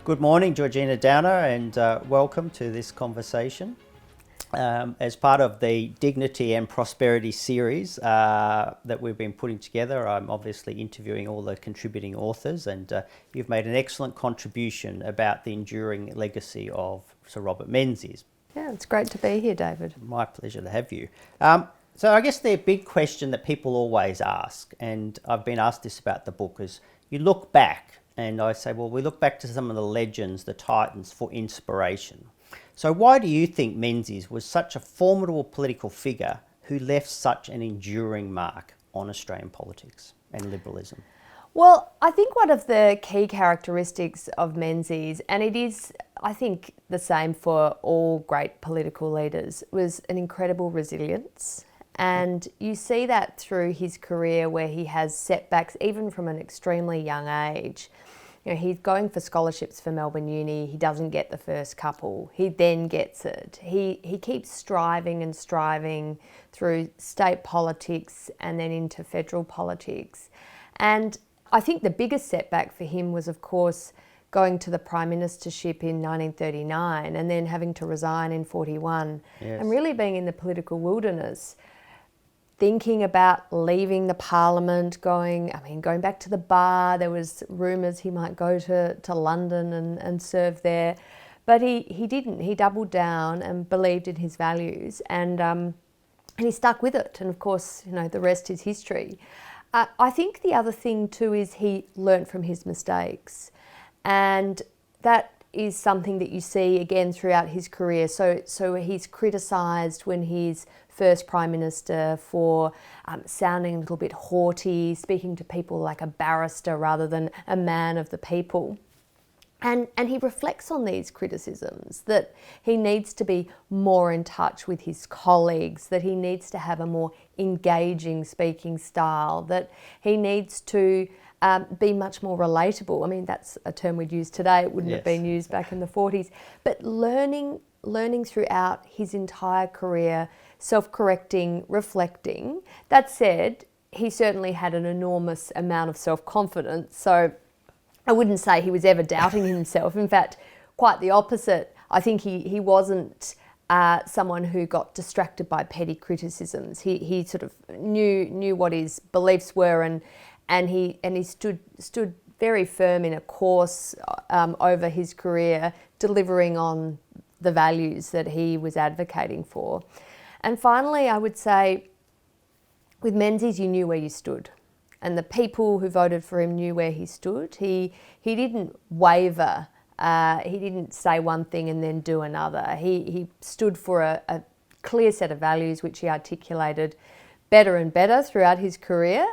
Good morning, Georgina Downer, and welcome to this conversation. As part of the Dignity and Prosperity series that we've been putting together, I'm obviously interviewing all the contributing authors, and you've made an excellent contribution about the enduring legacy of Sir Robert Menzies. Yeah, it's great to be here, David. My pleasure to have you. So I guess the big question that people always ask, and I've been asked this about the book, is you look back, and I say, well, we look back to some of the legends, the titans, for inspiration. So why do you think Menzies was such a formidable political figure who left such an enduring mark on Australian politics and liberalism? Well, I think one of the key characteristics of Menzies, and it is, I think, the same for all great political leaders, was an incredible resilience. And you see that through his career where he has setbacks, even from an extremely young age. You know, he's going for scholarships for Melbourne Uni. He doesn't get the first couple. He then gets it. He keeps striving and striving through state politics and then into federal politics. And I think the biggest setback for him was, of course, going to the Prime Ministership in 1939 and then having to resign in 41, Yes. and really being in the political wilderness, thinking about leaving the Parliament, going back to the bar. There was rumours he might go to London and serve there. But he didn't. He doubled down and believed in his values, and he stuck with it. And of course, you know, the rest is history. I think the other thing too is he learnt from his mistakes, and that is something that you see again throughout his career. So he's criticised when he's first Prime Minister for sounding a little bit haughty, speaking to people like a barrister rather than a man of the people. And he reflects on these criticisms, that he needs to be more in touch with his colleagues, that he needs to have a more engaging speaking style, that he needs to be much more relatable. I mean, that's a term we'd use today. It wouldn't have been used back in the 40s. But learning throughout his entire career, self-correcting, reflecting. That said, he certainly had an enormous amount of self-confidence. So I wouldn't say he was ever doubting himself. In fact, quite the opposite. I think he wasn't someone who got distracted by petty criticisms. He sort of knew what his beliefs were, and he stood very firm in a course over his career, delivering on the values that he was advocating for. And finally, I would say, with Menzies, you knew where you stood. And the people who voted for him knew where he stood. He didn't waver. He didn't say one thing and then do another. He stood for a clear set of values, which he articulated better and better throughout his career.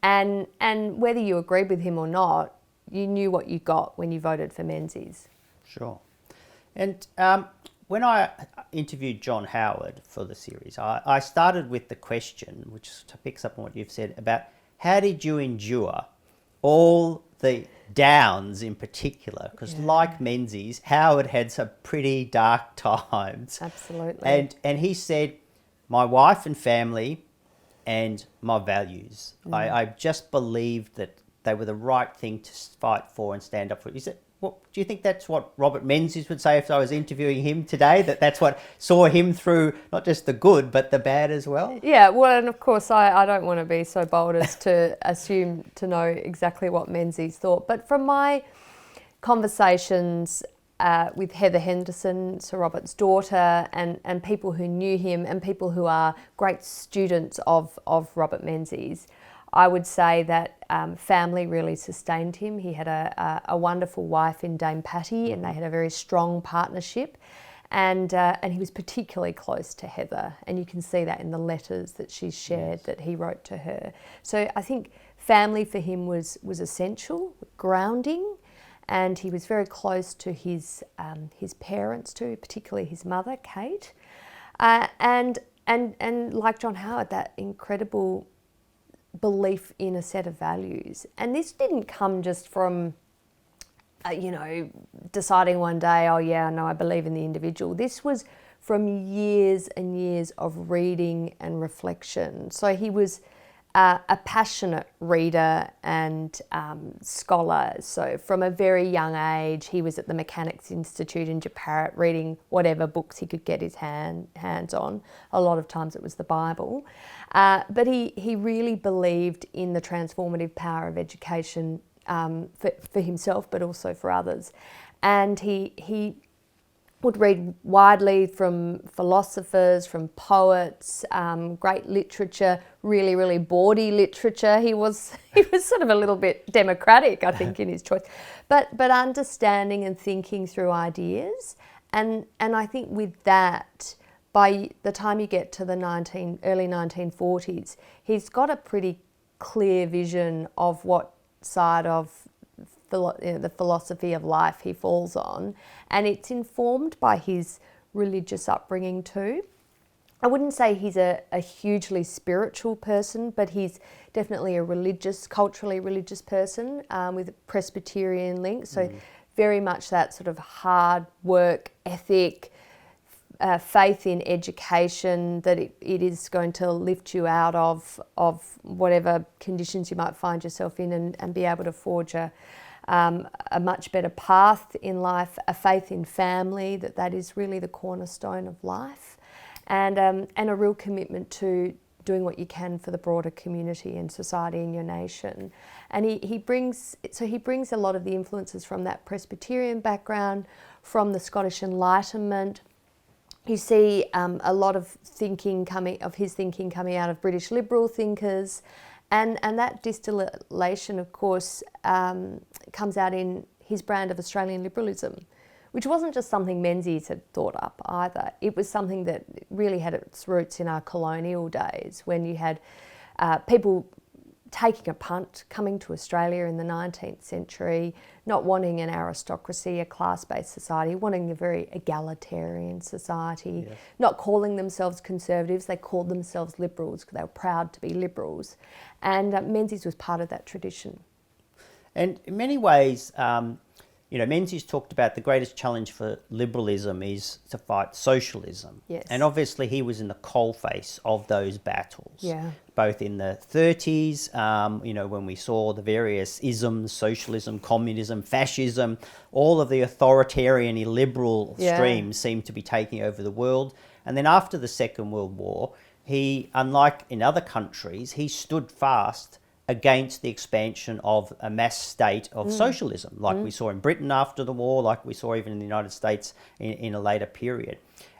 And whether you agreed with him or not, you knew what you got when you voted for Menzies. Sure. And when I interviewed John Howard for the series, I started with the question, which picks up on what you've said, about how did you endure all the downs in particular? Because like Menzies, Howard had some pretty dark times. Absolutely. And he said, my wife and family and my values. I just believed that they were the right thing to fight for and stand up for. Do you think that's what Robert Menzies would say if I was interviewing him today, that's what saw him through not just the good, but the bad as well? Yeah, well, and of course, I don't want to be so bold as to assume to know exactly what Menzies thought. But from my conversations with Heather Henderson, Sir Robert's daughter, and people who knew him and people who are great students of Robert Menzies, I would say that family really sustained him. He had a wonderful wife in Dame Patty, and they had a very strong partnership. And he was particularly close to Heather, and you can see that in the letters that she's shared that he wrote to her. So I think family for him was essential, grounding, and he was very close to his parents too, particularly his mother, Kate, and like John Howard, that incredible belief in a set of values. And this didn't come just from deciding one day, oh yeah, no, I believe in the individual. This was from years and years of reading and reflection. So he was a passionate reader and scholar. So from a very young age, he was at the Mechanics Institute in Japan reading whatever books he could get his hands on. A lot of times it was the Bible. But he really believed in the transformative power of education for himself, but also for others. And he would read widely from philosophers, from poets, great literature, really, really bawdy literature. He was sort of a little bit democratic, I think, in his choice, but understanding and thinking through ideas. And I think with that, by the time you get to the early 1940s, he's got a pretty clear vision of what side of the philosophy of life he falls on, and it's informed by his religious upbringing too. I wouldn't say he's a hugely spiritual person, but he's definitely a culturally religious person with Presbyterian links, so very much that sort of hard work ethic, faith in education, that it is going to lift you out of whatever conditions you might find yourself in and be able to forge a much better path in life, a faith in family, that is really the cornerstone of life, and a real commitment to doing what you can for the broader community and society in your nation. And he brings a lot of the influences from that Presbyterian background, from the Scottish Enlightenment. You see a lot of his thinking coming out of British liberal thinkers. And that distillation, of course, comes out in his brand of Australian liberalism, which wasn't just something Menzies had thought up either. It was something that really had its roots in our colonial days, when you had people taking a punt, coming to Australia in the 19th century, not wanting an aristocracy, a class-based society, wanting a very egalitarian society, not calling themselves conservatives, they called themselves liberals because they were proud to be liberals. And Menzies was part of that tradition. And in many ways, Menzies talked about the greatest challenge for liberalism is to fight socialism. Yes. And obviously he was in the coalface of those battles, both in the 30s, when we saw the various isms, socialism, communism, fascism, all of the authoritarian illiberal streams seemed to be taking over the world. And then after the Second World War, he, unlike in other countries, he stood fast against the expansion of a mass state of socialism, like we saw in Britain after the war, like we saw even in the United States in a later period.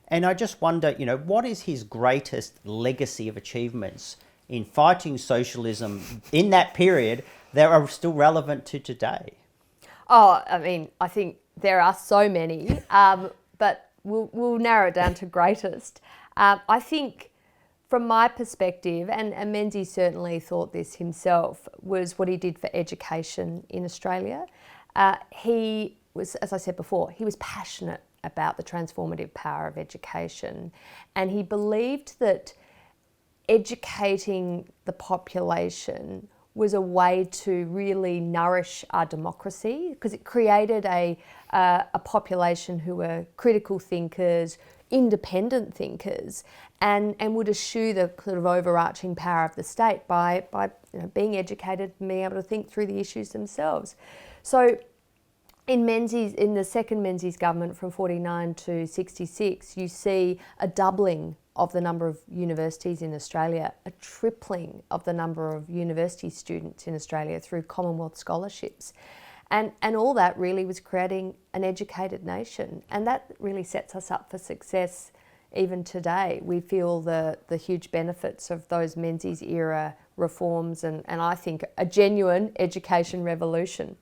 And I just wonder, what is his greatest legacy of achievements in fighting socialism in that period that are still relevant to today? Oh, I mean, I think there are so many, but we'll narrow it down to greatest. I think, from my perspective, and Menzies certainly thought this himself, was what he did for education in Australia. He was, as I said before, he was passionate about the transformative power of education, and he believed that educating the population was a way to really nourish our democracy, because it created a population who were critical thinkers, independent thinkers, and would eschew the sort of overarching power of the state by being educated and being able to think through the issues themselves. So in the second Menzies government from 49 to 66, you see a doubling of the number of universities in Australia, a tripling of the number of university students in Australia through Commonwealth scholarships. And all that really was creating an educated nation. And that really sets us up for success even today. We feel the huge benefits of those Menzies era reforms and I think a genuine education revolution.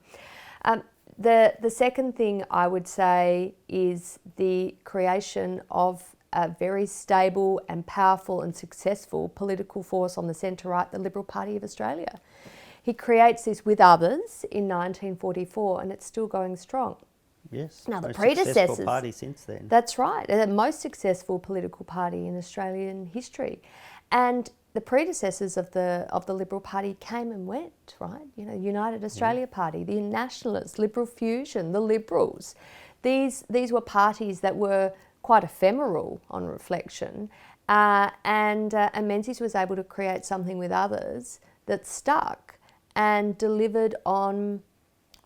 The second thing I would say is the creation of a very stable and powerful and successful political force on the centre-right, the Liberal Party of Australia. He creates this with others in 1944 and it's still going strong. Yes, now the most predecessors, successful party since then. That's right, the most successful political party in Australian history. And the predecessors of the Liberal Party came and went, right? United Australia Party, the Nationalists, Liberal Fusion, the Liberals. These were parties that were quite ephemeral on reflection, And Menzies was able to create something with others that stuck and delivered on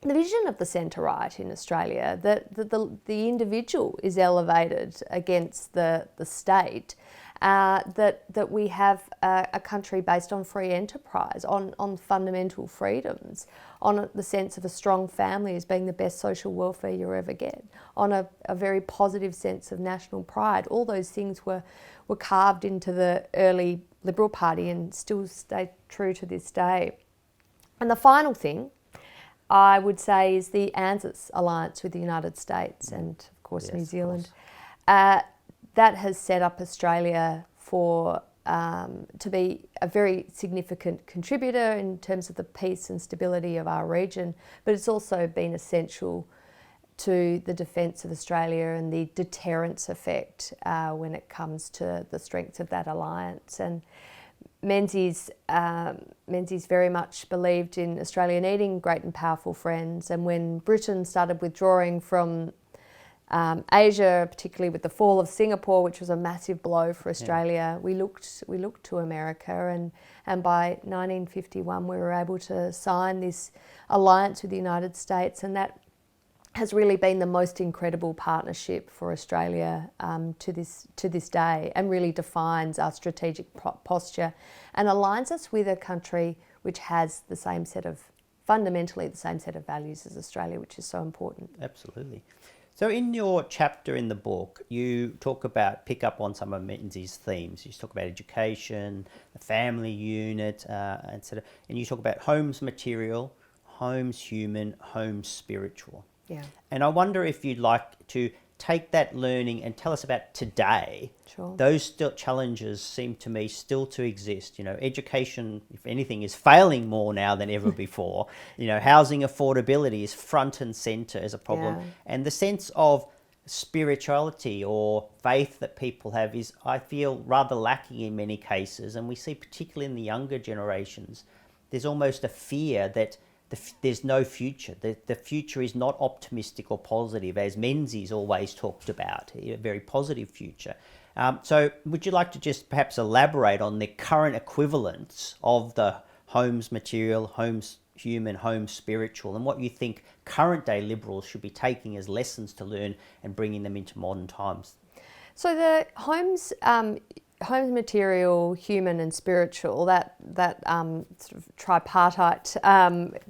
the vision of the centre-right in Australia, that the individual is elevated against the state, that we have a country based on free enterprise, on fundamental freedoms, on the sense of a strong family as being the best social welfare you ever get, on a very positive sense of national pride. All those things were carved into the early Liberal Party and still stay true to this day. And the final thing I would say is the ANZUS alliance with the United States and, of course, Yes, New Zealand. Of That has set up Australia for to be a very significant contributor in terms of the peace and stability of our region, but it's also been essential to the defence of Australia and the deterrence effect when it comes to the strength of that alliance. And Menzies very much believed in Australia needing great and powerful friends, and when Britain started withdrawing from Asia, particularly with the fall of Singapore, which was a massive blow for Australia, we looked to America, and by 1951 we were able to sign this alliance with the United States, and that has really been the most incredible partnership for Australia to this day, and really defines our strategic posture and aligns us with a country which has fundamentally the same set of values as Australia, which is so important. Absolutely. So in your chapter in the book, you pick up on some of Menzies' themes. You talk about education, the family unit, and you talk about home's material, home's human, home's spiritual. Yeah. And I wonder if you'd like to take that learning and tell us about today. Sure. Those challenges seem to me still to exist. Education, if anything, is failing more now than ever before. Housing affordability is front and centre as a problem. Yeah. And the sense of spirituality or faith that people have is, I feel, rather lacking in many cases. And we see, particularly in the younger generations, there's almost a fear that there's no future. The future is not optimistic or positive, as Menzies always talked about, a very positive future. So would you like to just perhaps elaborate on the current equivalents of the home's material, home's human, home's spiritual, and what you think current day Liberals should be taking as lessons to learn and bringing them into modern times? So the home's material, human and spiritual, that sort of tripartite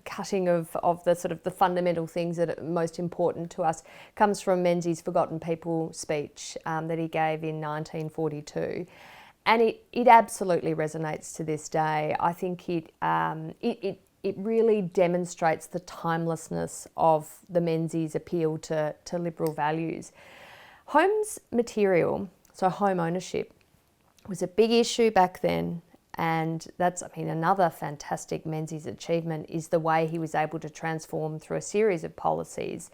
cutting of the sort of the fundamental things that are most important to us comes from Menzies' Forgotten People speech that he gave in 1942. And it absolutely resonates to this day. I think it really demonstrates the timelessness of the Menzies appeal to Liberal values. Home's material, so home ownership, was a big issue back then, and that's, another fantastic Menzies achievement is the way he was able to transform through a series of policies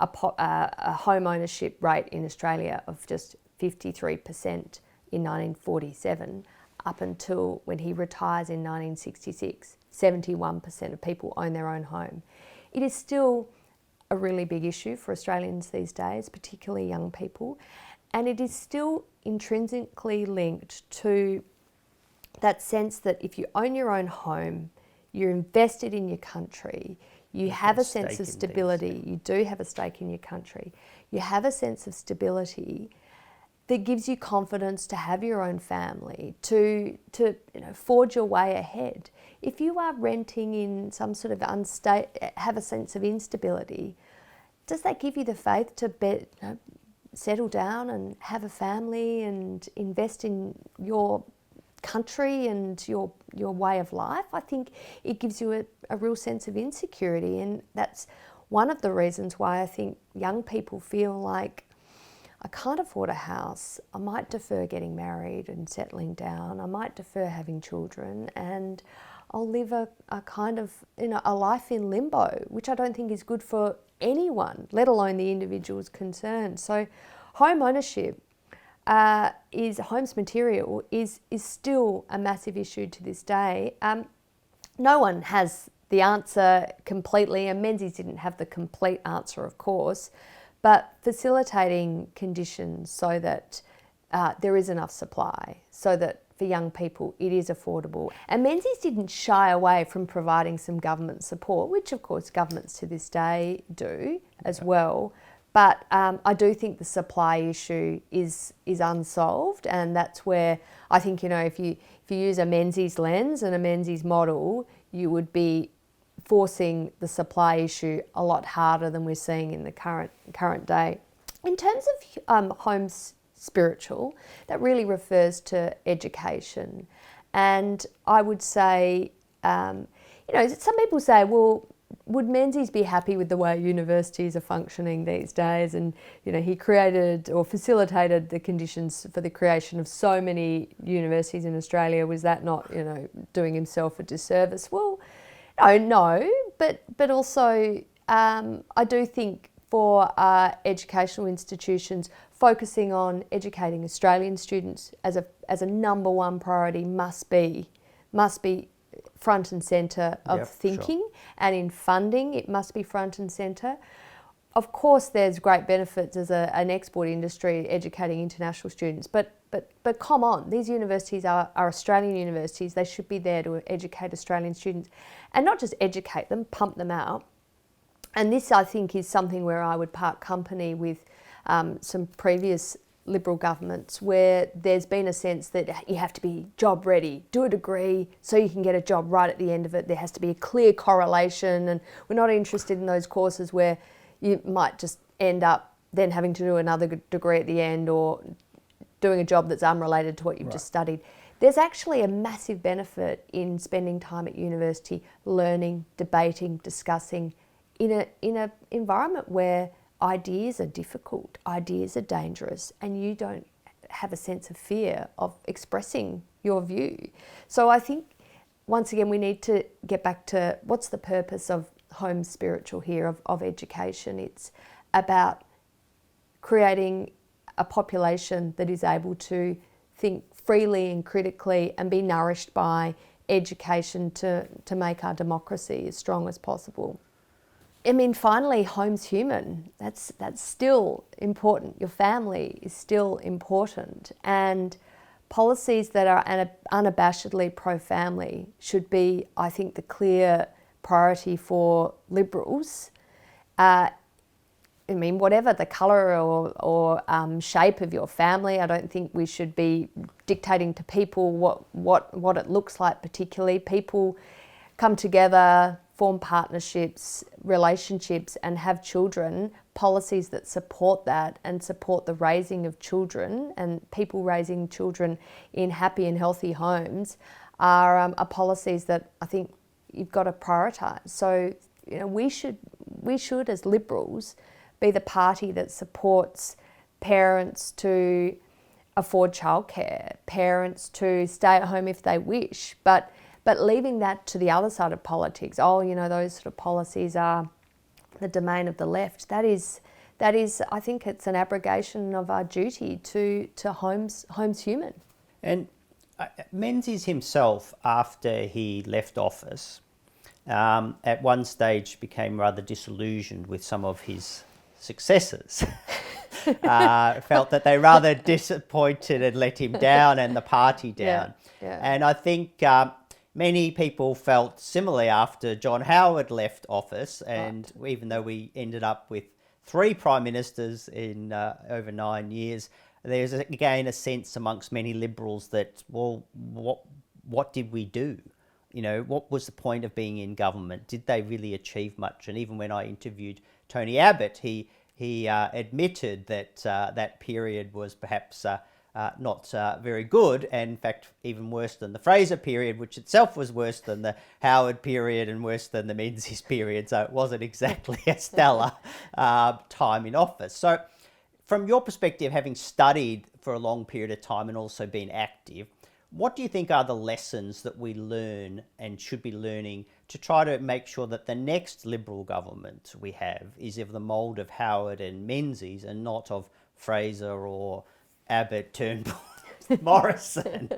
a home ownership rate in Australia of just 53% in 1947 up until when he retires in 1966. 71% of people own their own home. It is still a really big issue for Australians these days, particularly young people, and it is still intrinsically linked to that sense that if you own your own home, you're invested in your country, you have a sense of stability, you do have a stake in your country, you have a sense of stability that gives you confidence to have your own family, to forge your way ahead. If you are renting in some sort of have a sense of instability, does that give you the faith to settle down and have a family and invest in your country and your way of life? I think it gives you a real sense of insecurity, and that's one of the reasons why I think young people feel like, I can't afford a house, I might defer getting married and settling down, I might defer having children, and I'll live a kind of a life in limbo, which I don't think is good for anyone, let alone the individuals concerned. So home ownership home's material is still a massive issue to this day. No one has the answer completely, and Menzies didn't have the complete answer, of course, but facilitating conditions so that there is enough supply so that for young people it is affordable. And Menzies didn't shy away from providing some government support, which of course governments to this day do as well. But I do think the supply issue is unsolved, and that's where I think, if you use a Menzies lens and a Menzies model, you would be forcing the supply issue a lot harder than we're seeing in the current day. In terms of homes spiritual, that really refers to education. And I would say, some people say, well, would Menzies be happy with the way universities are functioning these days? And, he created or facilitated the conditions for the creation of so many universities in Australia. Was that not, doing himself a disservice? Well, no, but also I do think for educational institutions, focusing on educating Australian students as a number one priority must be front and centre of thinking. Sure. And in funding, it must be front and centre. Of course, there's great benefits as an export industry educating international students, but come on, these universities are Australian universities. They should be there to educate Australian students, and not just educate them, pump them out. And this, I think, is something where I would part company with some previous Liberal governments, where there's been a sense that you have to be job ready, do a degree so you can get a job right at the end of it. There has to be a clear correlation, and we're not interested in those courses where you might just end up then having to do another degree at the end or doing a job that's unrelated to what you've just studied. There's actually a massive benefit in spending time at university learning, debating, discussing in an environment where ideas are difficult, ideas are dangerous, and you don't have a sense of fear of expressing your view. So I think, once again, we need to get back to what's the purpose of home spiritual here, of education. It's about creating a population that is able to think freely and critically and be nourished by education to make our democracy as strong as possible. I mean, finally, home's human. That's still important. Your family is still important. And policies that are unabashedly pro-family should be, I think, the clear priority for Liberals. Whatever the colour or shape of your family, I don't think we should be dictating to people what it looks like particularly. People come together, form partnerships, relationships, and have children. Policies that support that and support the raising of children and people raising children in happy and healthy homes are policies that I think you've got to prioritise. So, we should as Liberals be the party that supports parents to afford childcare, parents to stay at home if they wish, but leaving that to the other side of politics. Those sort of policies are the domain of the left. That is, I think it's an abrogation of our duty to home's human. And Menzies himself, after he left office, at one stage became rather disillusioned with some of his successors. Felt that they rather disappointed and let him down and the party down. Yeah. And I think many people felt similarly after John Howard left office, and even though we ended up with 3 prime ministers in over 9 years, there's again a sense amongst many Liberals that, well, what did we do? What was the point of being in government? Did they really achieve much? And even when I interviewed Tony Abbott, he admitted that that period was perhaps not very good, and in fact even worse than the Fraser period, which itself was worse than the Howard period and worse than the Menzies period. So it wasn't exactly a stellar time in office. So from your perspective, having studied for a long period of time and also been active, what do you think are the lessons that we learn and should be learning to try to make sure that the next Liberal government we have is of the mould of Howard and Menzies and not of Fraser or Abbott, Turnbull, Morrison?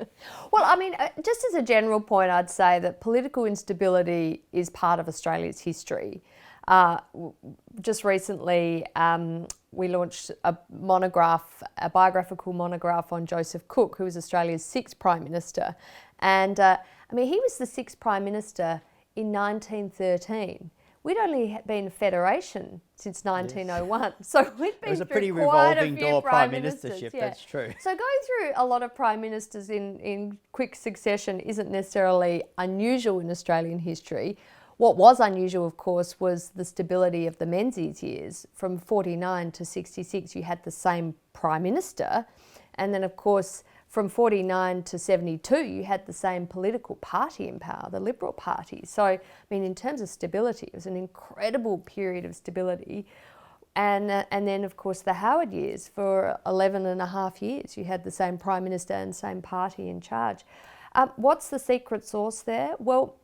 Well, just as a general point, I'd say that political instability is part of Australia's history. Just recently, we launched a biographical monograph on Joseph Cook, who was Australia's 6th Prime Minister. And he was the 6th Prime Minister in 1913. We'd only been a federation since 1901, yes. So we'd been it was a pretty quite revolving door prime ministership, yeah. That's true. So going through a lot of prime ministers in quick succession isn't necessarily unusual in Australian history. What was unusual, of course, was the stability of the Menzies years. From 49 to 66, you had the same prime minister, and then, of course, from 49 to 72, you had the same political party in power, the Liberal Party. So, in terms of stability, it was an incredible period of stability. And then, of course, the Howard years, for 11 and a half years, you had the same Prime Minister and same party in charge. What's the secret sauce there? Well,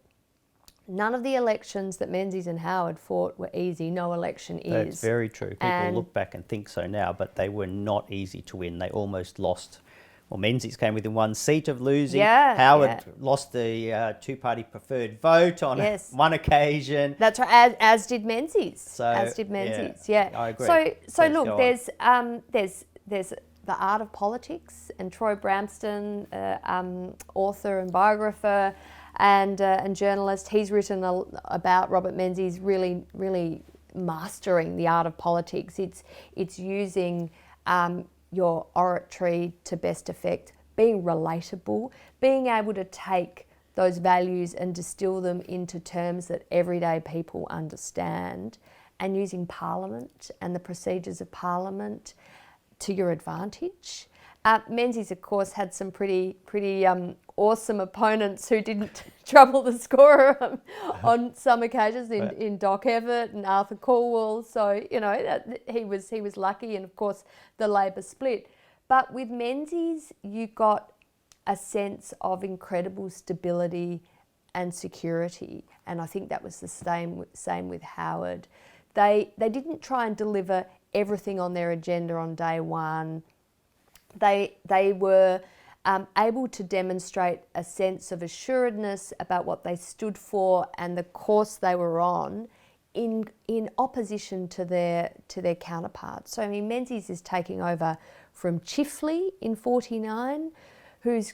none of the elections that Menzies and Howard fought were easy. No election is. That's very true. People look back and think so now, but they were not easy to win. They almost lost. Well, Menzies came within 1 seat of losing. Yeah, Howard lost the two-party preferred vote on one occasion. That's right, as did Menzies. Yeah. I agree. So look, there's the art of politics, and Troy Bramston, author and biographer and journalist, he's written about Robert Menzies really mastering the art of politics. It's using your oratory to best effect, being relatable, being able to take those values and distill them into terms that everyday people understand, and using Parliament and the procedures of Parliament to your advantage. Menzies, of course, had some pretty awesome opponents who didn't trouble the scorer on some occasions in Doc Everett and Arthur Calwell. So, he was lucky, and of course the Labor split. But with Menzies, you got a sense of incredible stability and security, and I think that was the same with Howard. They didn't try and deliver everything on their agenda on day one. They were able to demonstrate a sense of assuredness about what they stood for and the course they were on in opposition to their counterparts. So Menzies is taking over from Chifley in 49, who's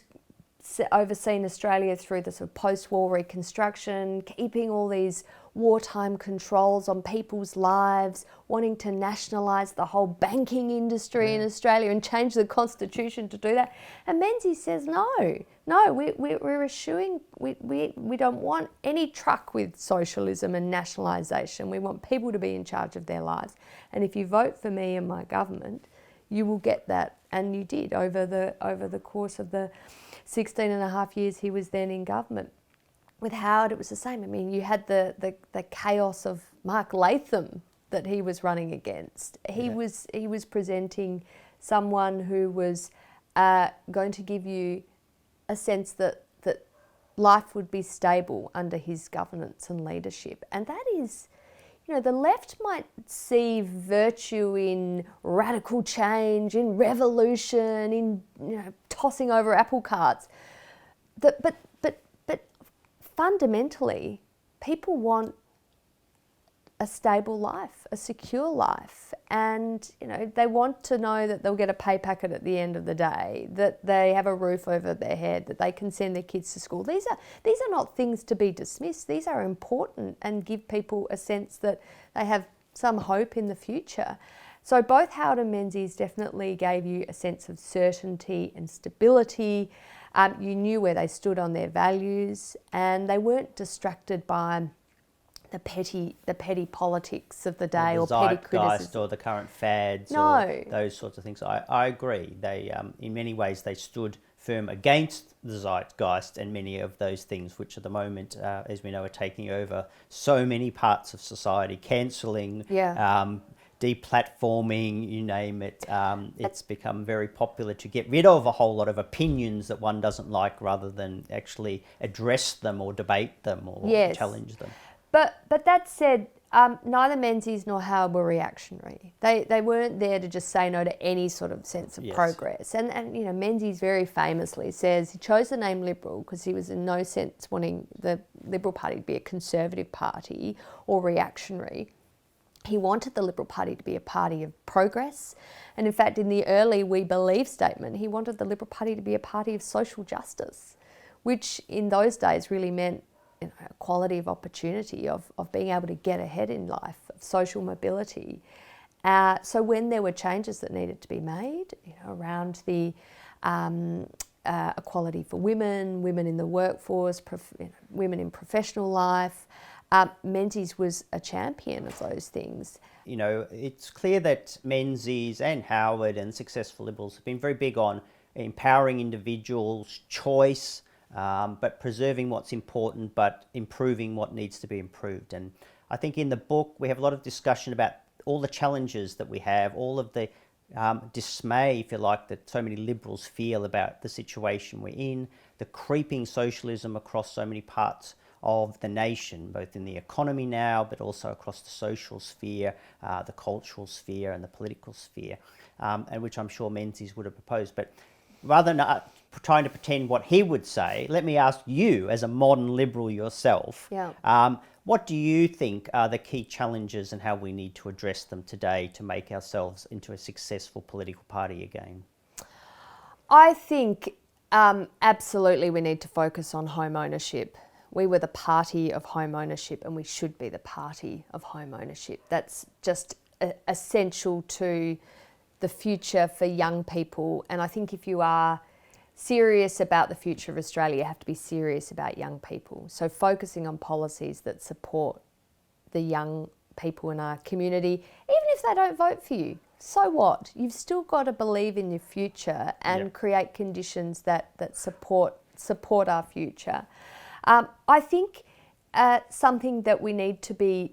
overseen Australia through the sort of post-war reconstruction, keeping all these wartime controls on people's lives, wanting to nationalise the whole banking industry in Australia and change the constitution to do that. And Menzies says, no, we're eschewing, we don't want any truck with socialism and nationalisation. We want people to be in charge of their lives. And if you vote for me and my government, you will get that. And you did over the course of the 16 and a half years he was then in government. With Howard, it was the same. You had the chaos of Mark Latham that he was running against. He was presenting someone who was going to give you a sense that life would be stable under his governance and leadership. And that is, the left might see virtue in radical change, in revolution, in tossing over apple carts. But fundamentally, people want a stable life, a secure life, and they want to know that they'll get a pay packet at the end of the day, that they have a roof over their head, that they can send their kids to school. These are not things to be dismissed. These are important and give people a sense that they have some hope in the future. So both Howard and Menzies definitely gave you a sense of certainty and stability. You knew where they stood on their values, and they weren't distracted by the petty politics of the day or petty criticism or the current fads or those sorts of things. I agree. They, in many ways, they stood firm against the zeitgeist and many of those things which at the moment, as we know, are taking over so many parts of society, cancelling, deplatforming, you name it. It's become very popular to get rid of a whole lot of opinions that one doesn't like rather than actually address them or debate them or challenge them. But that said, neither Menzies nor Howard were reactionary. They weren't there to just say no to any sort of sense of progress. And Menzies very famously says he chose the name Liberal because he was in no sense wanting the Liberal Party to be a conservative party or reactionary. He wanted the Liberal Party to be a party of progress. And in fact, in the early We Believe statement, he wanted the Liberal Party to be a party of social justice, which in those days really meant equality of opportunity, of being able to get ahead in life, of social mobility. So when there were changes that needed to be made, around the equality for women, women in the workforce, women in professional life, Menzies was a champion of those things. It's clear that Menzies and Howard and successful Liberals have been very big on empowering individuals, choice, but preserving what's important, but improving what needs to be improved. And I think in the book we have a lot of discussion about all the challenges that we have, all of the dismay, if you like, that so many Liberals feel about the situation we're in, the creeping socialism across so many parts of the nation, both in the economy now, but also across the social sphere, the cultural sphere and the political sphere, and which I'm sure Menzies would have proposed. But rather than trying to pretend what he would say, let me ask you, as a modern Liberal yourself, what do you think are the key challenges and how we need to address them today to make ourselves into a successful political party again? I think absolutely we need to focus on home ownership. We were the party of home ownership, and we should be the party of home ownership. That's just essential to the future for young people. And I think if you are serious about the future of Australia, you have to be serious about young people. So focusing on policies that support the young people in our community, even if they don't vote for you, so what? You've still got to believe in your future and create conditions that support our future. I think something that we need to be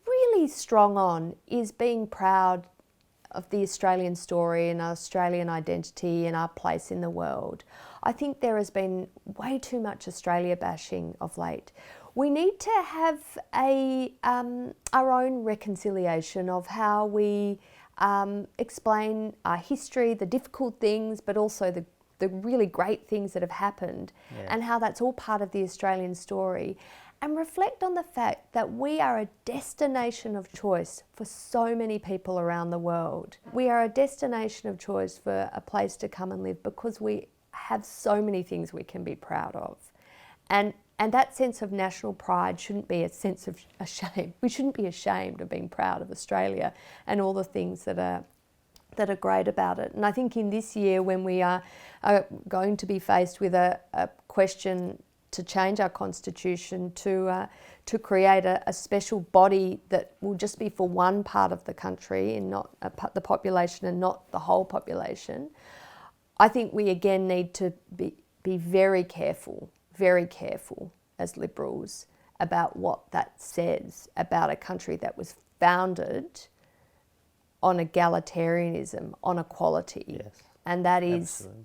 really strong on is being proud of the Australian story and our Australian identity and our place in the world. I think there has been way too much Australia bashing of late. We need to have our own reconciliation of how we explain our history, the difficult things, but also the really great things that have happened, and how that's all part of the Australian story, and reflect on the fact that we are a destination of choice for so many people around the world. We are a destination of choice for a place to come and live because we have so many things we can be proud of. And that sense of national pride shouldn't be a sense of shame. We shouldn't be ashamed of being proud of Australia and all the things that are great about it. And I think in this year, when we are going to be faced with a question to change our constitution, to create a special body that will just be for one part of the country and not the population and not the whole population, I think we again need to be very careful as Liberals about what that says about a country that was founded on egalitarianism, on equality. Yes, and that is absolutely.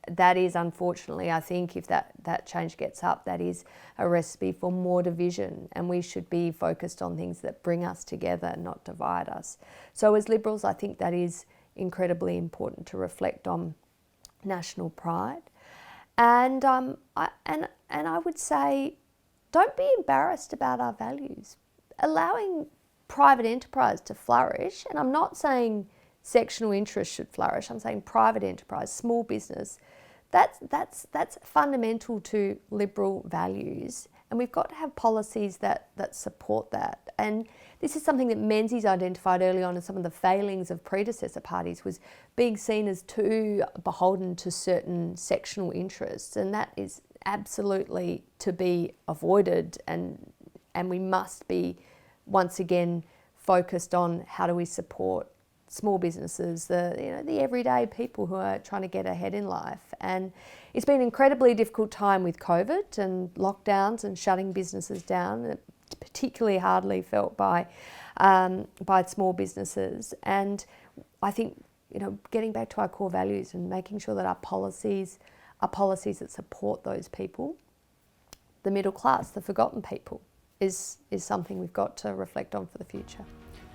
That is, unfortunately, I think if that change gets up, that is a recipe for more division, and we should be focused on things that bring us together, not divide us. So as Liberals, I think that is incredibly important to reflect on national pride. And I would say, don't be embarrassed about our values. Allowing private enterprise to flourish, and I'm not saying sectional interest should flourish, I'm saying private enterprise, small business, that's fundamental to Liberal values, and we've got to have policies that support that. And this is something that Menzies identified early on as some of the failings of predecessor parties, was being seen as too beholden to certain sectional interests, and that is absolutely to be avoided, and we must be once again focused on how do we support small businesses, the everyday people who are trying to get ahead in life. And it's been an incredibly difficult time with COVID and lockdowns and shutting businesses down. It's particularly hardly felt by small businesses. And I think getting back to our core values and making sure that our policies are policies that support those people, the middle class, the forgotten people, is something we've got to reflect on for the future.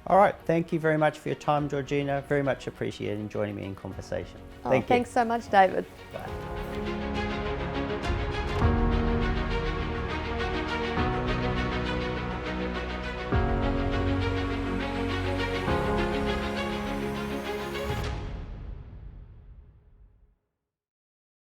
All right, thank you very much for your time, Georgina. Very much appreciated joining me in conversation. Thank you. Thanks so much, David. Bye.